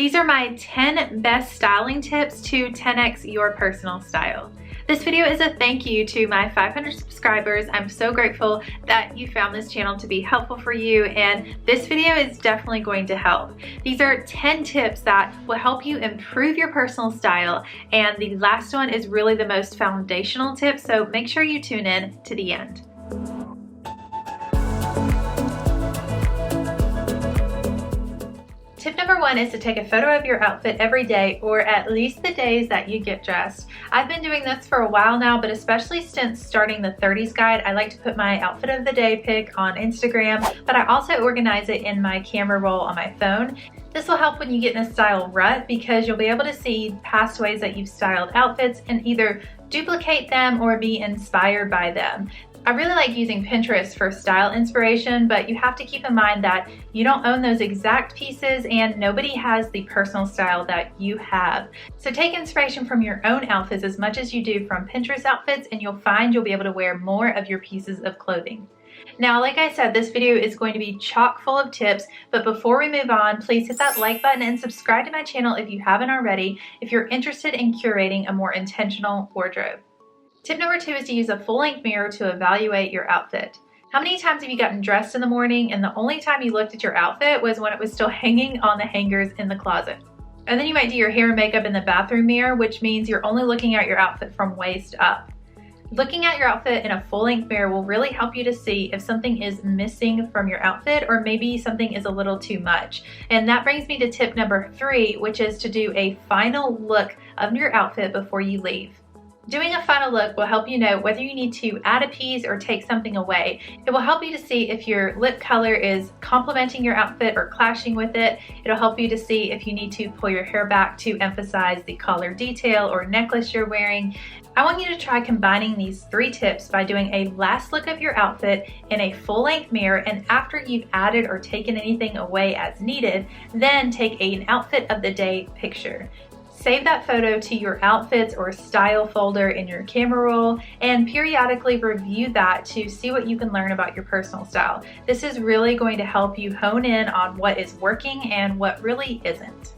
These are my 10 best styling tips to 10x your personal style. This video is a thank you to my 500 subscribers. I'm so grateful that you found this channel to be helpful for you, and this video is definitely going to help. These are 10 tips that will help you improve your personal style, and the last one is really the most foundational tip, so make sure you tune in to the end. Tip number one is to take a photo of your outfit every day, or at least the days that you get dressed. I've been doing this for a while now, but especially since starting the 30s guide, I like to put my outfit of the day pic on Instagram, but I also organize it in my camera roll on my phone. This will help when you get in a style rut because you'll be able to see past ways that you've styled outfits and either duplicate them or be inspired by them. I really like using Pinterest for style inspiration, but you have to keep in mind that you don't own those exact pieces and nobody has the personal style that you have. So take inspiration from your own outfits as much as you do from Pinterest outfits, and you'll find you'll be able to wear more of your pieces of clothing. Now, like I said, this video is going to be chock full of tips, but before we move on, please hit that like button and subscribe to my channel if you haven't already, if you're interested in curating a more intentional wardrobe. Tip number two is to use a full-length mirror to evaluate your outfit. How many times have you gotten dressed in the morning and the only time you looked at your outfit was when it was still hanging on the hangers in the closet? And then you might do your hair and makeup in the bathroom mirror, which means you're only looking at your outfit from waist up. Looking at your outfit in a full-length mirror will really help you to see if something is missing from your outfit or maybe something is a little too much. And that brings me to tip number three, which is to do a final look of your outfit before you leave. Doing a final look will help you know whether you need to add a piece or take something away. It will help you to see if your lip color is complementing your outfit or clashing with it. It'll help you to see if you need to pull your hair back to emphasize the collar detail or necklace you're wearing. I want you to try combining these three tips by doing a last look of your outfit in a full-length mirror, and after you've added or taken anything away as needed, then take an outfit of the day picture. Save that photo to your outfits or style folder in your camera roll and periodically review that to see what you can learn about your personal style. This is really going to help you hone in on what is working and what really isn't.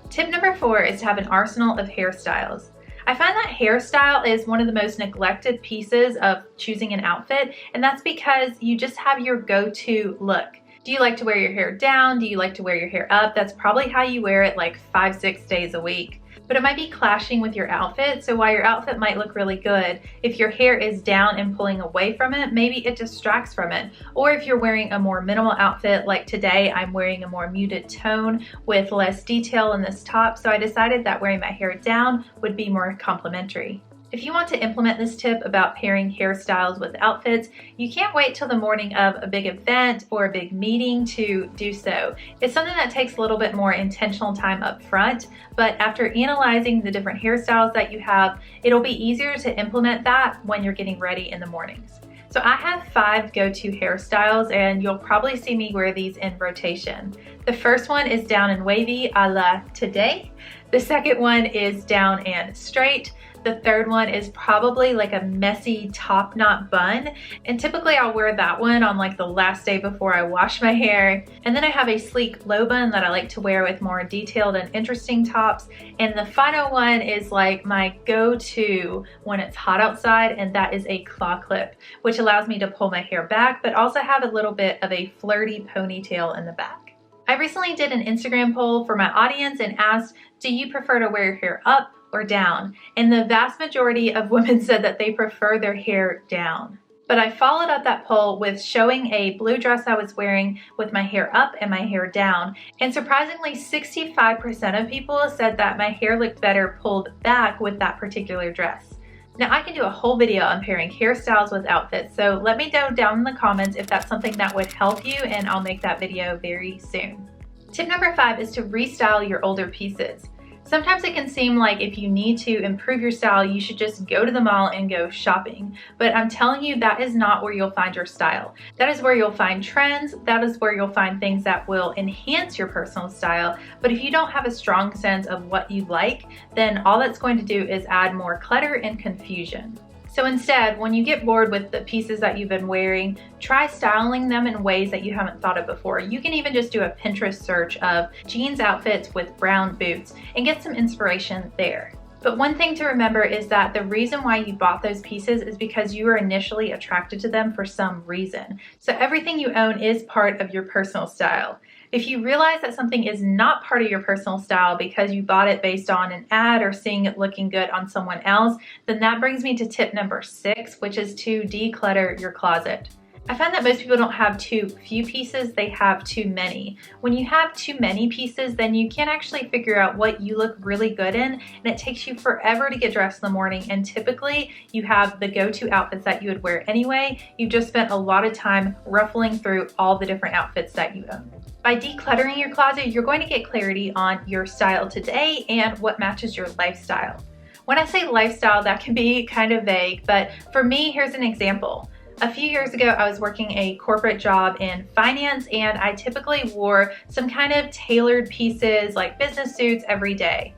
Tip number four is to have an arsenal of hairstyles. I find that hairstyle is one of the most neglected pieces of choosing an outfit, and that's because you just have your go-to look. Do you like to wear your hair down? Do you like to wear your hair up? That's probably how you wear it like 5-6 days a week. But it might be clashing with your outfit, so while your outfit might look really good, if your hair is down and pulling away from it, maybe it distracts from it. Or if you're wearing a more minimal outfit, like today I'm wearing a more muted tone with less detail in this top, so I decided that wearing my hair down would be more complimentary. If you want to implement this tip about pairing hairstyles with outfits, you can't wait till the morning of a big event or a big meeting to do so. It's something that takes a little bit more intentional time up front, but after analyzing the different hairstyles that you have, it'll be easier to implement that when you're getting ready in the mornings. So I have 5 go-to hairstyles, and you'll probably see me wear these in rotation. The first one is down and wavy a la today. The second one is down and straight. The third one is probably like a messy top knot bun, and typically I'll wear that one on like the last day before I wash my hair. And then I have a sleek low bun that I like to wear with more detailed and interesting tops. And the final one is like my go-to when it's hot outside, and that is a claw clip, which allows me to pull my hair back but also have a little bit of a flirty ponytail in the back. I recently did an Instagram poll for my audience and asked, do you prefer to wear your hair up or down? And the vast majority of women said that they prefer their hair down. But I followed up that poll with showing a blue dress I was wearing with my hair up and my hair down. And surprisingly, 65% of people said that my hair looked better pulled back with that particular dress. Now I can do a whole video on pairing hairstyles with outfits, so let me know down in the comments if that's something that would help you, and I'll make that video very soon. Tip number 5 is to restyle your older pieces. Sometimes it can seem like if you need to improve your style, you should just go to the mall and go shopping. But I'm telling you, that is not where you'll find your style. That is where you'll find trends. That is where you'll find things that will enhance your personal style. But if you don't have a strong sense of what you like, then all that's going to do is add more clutter and confusion. So instead, when you get bored with the pieces that you've been wearing, try styling them in ways that you haven't thought of before. You can even just do a Pinterest search of jeans outfits with brown boots and get some inspiration there. But one thing to remember is that the reason why you bought those pieces is because you were initially attracted to them for some reason. So everything you own is part of your personal style. If you realize that something is not part of your personal style because you bought it based on an ad or seeing it looking good on someone else, then that brings me to tip number 6, which is to declutter your closet. I find that most people don't have too few pieces, they have too many. When you have too many pieces, then you can't actually figure out what you look really good in, and it takes you forever to get dressed in the morning, and typically you have the go-to outfits that you would wear anyway. You just spent a lot of time ruffling through all the different outfits that you own. By decluttering your closet, you're going to get clarity on your style today and what matches your lifestyle. When I say lifestyle, that can be kind of vague, but for me, here's an example. A few years ago, I was working a corporate job in finance, and I typically wore some kind of tailored pieces like business suits every day.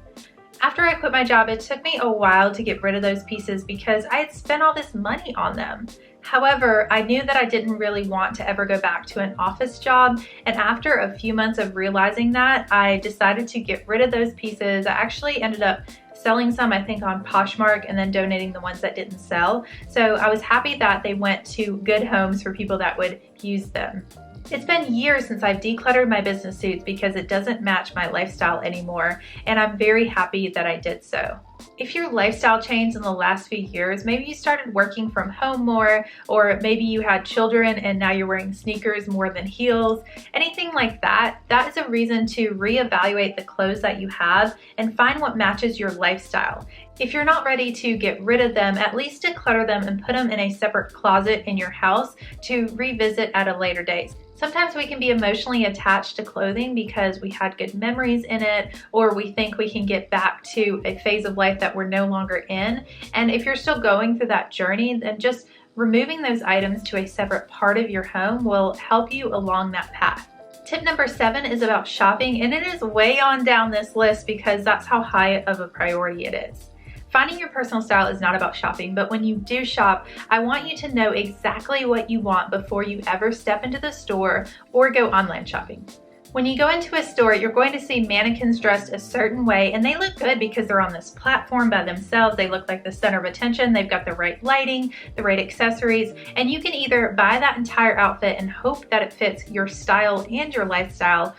After I quit my job, it took me a while to get rid of those pieces because I had spent all this money on them. However, I knew that I didn't really want to ever go back to an office job, and after a few months of realizing that, I decided to get rid of those pieces. I actually ended up selling some, I think, on Poshmark and then donating the ones that didn't sell. So I was happy that they went to good homes for people that would use them. It's been years since I've decluttered my business suits because it doesn't match my lifestyle anymore, and I'm very happy that I did so. If your lifestyle changed in the last few years, maybe you started working from home more, or maybe you had children and now you're wearing sneakers more than heels, anything like that, that is a reason to reevaluate the clothes that you have and find what matches your lifestyle. If you're not ready to get rid of them, at least declutter them and put them in a separate closet in your house to revisit at a later date. Sometimes we can be emotionally attached to clothing because we had good memories in it, or we think we can get back to a phase of life that we're no longer in. And if you're still going through that journey, then just removing those items to a separate part of your home will help you along that path. Tip number 7 is about shopping, and it is way on down this list because that's how high of a priority it is. Finding your personal style is not about shopping, but when you do shop, I want you to know exactly what you want before you ever step into the store or go online shopping. When you go into a store, you're going to see mannequins dressed a certain way, and they look good because they're on this platform by themselves. They look like the center of attention. They've got the right lighting, the right accessories, and you can either buy that entire outfit and hope that it fits your style and your lifestyle.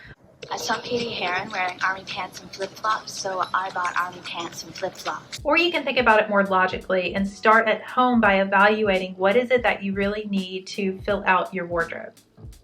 I saw Katie Heron wearing army pants and flip-flops, so I bought army pants and flip-flops. Or you can think about it more logically and start at home by evaluating what is it that you really need to fill out your wardrobe.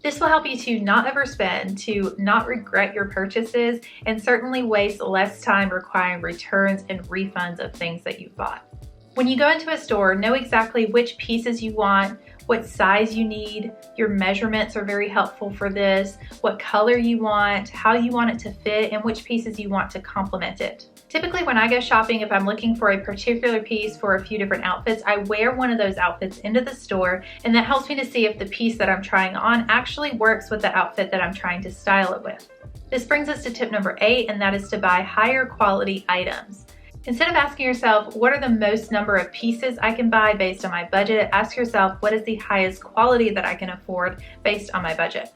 This will help you to not overspend, to not regret your purchases, and certainly waste less time requiring returns and refunds of things that you've bought. When you go into a store, know exactly which pieces you want, what size you need. Your measurements are very helpful for this, what color you want, how you want it to fit, and which pieces you want to complement it. Typically when I go shopping, if I'm looking for a particular piece for a few different outfits, I wear one of those outfits into the store, and that helps me to see if the piece that I'm trying on actually works with the outfit that I'm trying to style it with. This brings us to tip number 8, and that is to buy higher quality items. Instead of asking yourself, what are the most number of pieces I can buy based on my budget, ask yourself, what is the highest quality that I can afford based on my budget?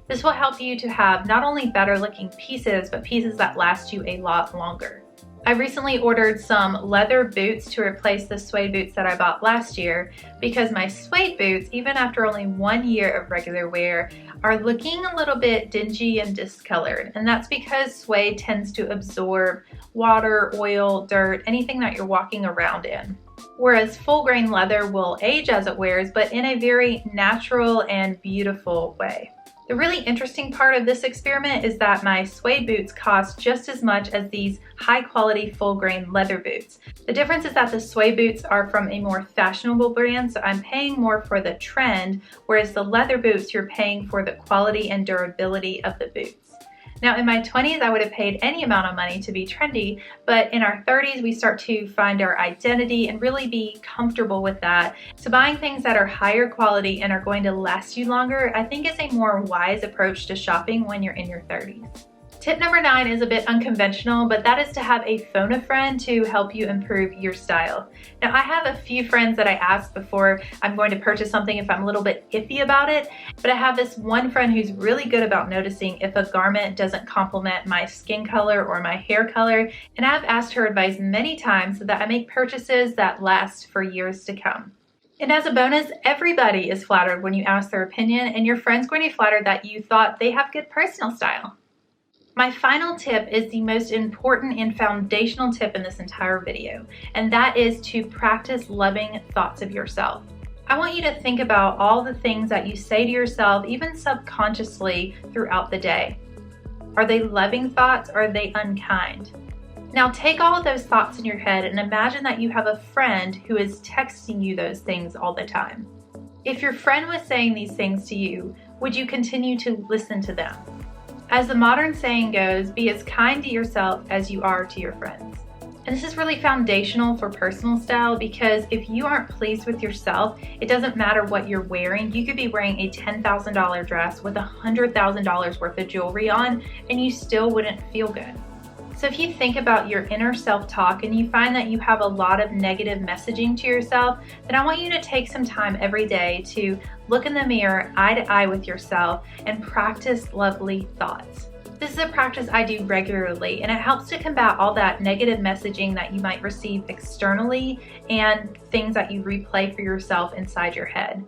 This will help you to have not only better looking pieces, but pieces that last you a lot longer. I recently ordered some leather boots to replace the suede boots that I bought last year because my suede boots, even after only 1 year of regular wear, are looking a little bit dingy and discolored. And that's because suede tends to absorb water, oil, dirt, anything that you're walking around in. Whereas full grain leather will age as it wears, but in a very natural and beautiful way. The really interesting part of this experiment is that my suede boots cost just as much as these high quality full grain leather boots. The difference is that the suede boots are from a more fashionable brand, so I'm paying more for the trend, whereas the leather boots, you're paying for the quality and durability of the boots. Now in my 20s, I would have paid any amount of money to be trendy, but in our 30s, we start to find our identity and really be comfortable with that. So buying things that are higher quality and are going to last you longer, I think is a more wise approach to shopping when you're in your 30s. Tip number 9 is a bit unconventional, but that is to have a phone a friend to help you improve your style. Now, I have a few friends that I ask before I'm going to purchase something if I'm a little bit iffy about it, but I have this one friend who's really good about noticing if a garment doesn't complement my skin color or my hair color, and I've asked her advice many times so that I make purchases that last for years to come. And as a bonus, everybody is flattered when you ask their opinion, and your friend's going to be flattered that you thought they have good personal style. My final tip is the most important and foundational tip in this entire video, and that is to practice loving thoughts of yourself. I want you to think about all the things that you say to yourself, even subconsciously, throughout the day. Are they loving thoughts or are they unkind? Now take all of those thoughts in your head and imagine that you have a friend who is texting you those things all the time. If your friend was saying these things to you, would you continue to listen to them? As the modern saying goes, be as kind to yourself as you are to your friends. And this is really foundational for personal style because if you aren't pleased with yourself, it doesn't matter what you're wearing. You could be wearing a $10,000 dress with $100,000 worth of jewelry on and you still wouldn't feel good. So if you think about your inner self-talk and you find that you have a lot of negative messaging to yourself, then I want you to take some time every day to look in the mirror eye to eye with yourself and practice lovely thoughts. This is a practice I do regularly and it helps to combat all that negative messaging that you might receive externally and things that you replay for yourself inside your head.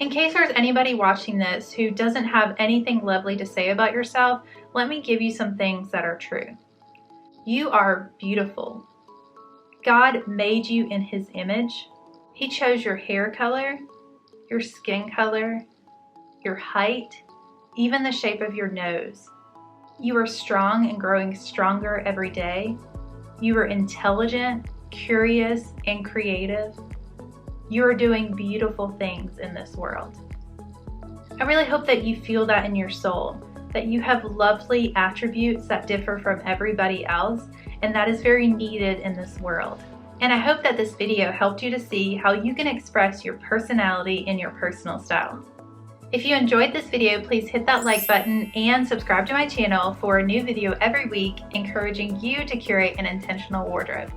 In case there's anybody watching this who doesn't have anything lovely to say about yourself, let me give you some things that are true. You are beautiful. God made you in His image. He chose your hair color, your skin color, your height, even the shape of your nose. You are strong and growing stronger every day. You are intelligent, curious, and creative. You are doing beautiful things in this world. I really hope that you feel that in your soul, that you have lovely attributes that differ from everybody else, and that is very needed in this world. And I hope that this video helped you to see how you can express your personality in your personal style. If you enjoyed this video, please hit that like button and subscribe to my channel for a new video every week, encouraging you to curate an intentional wardrobe.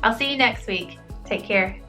I'll see you next week. Take care.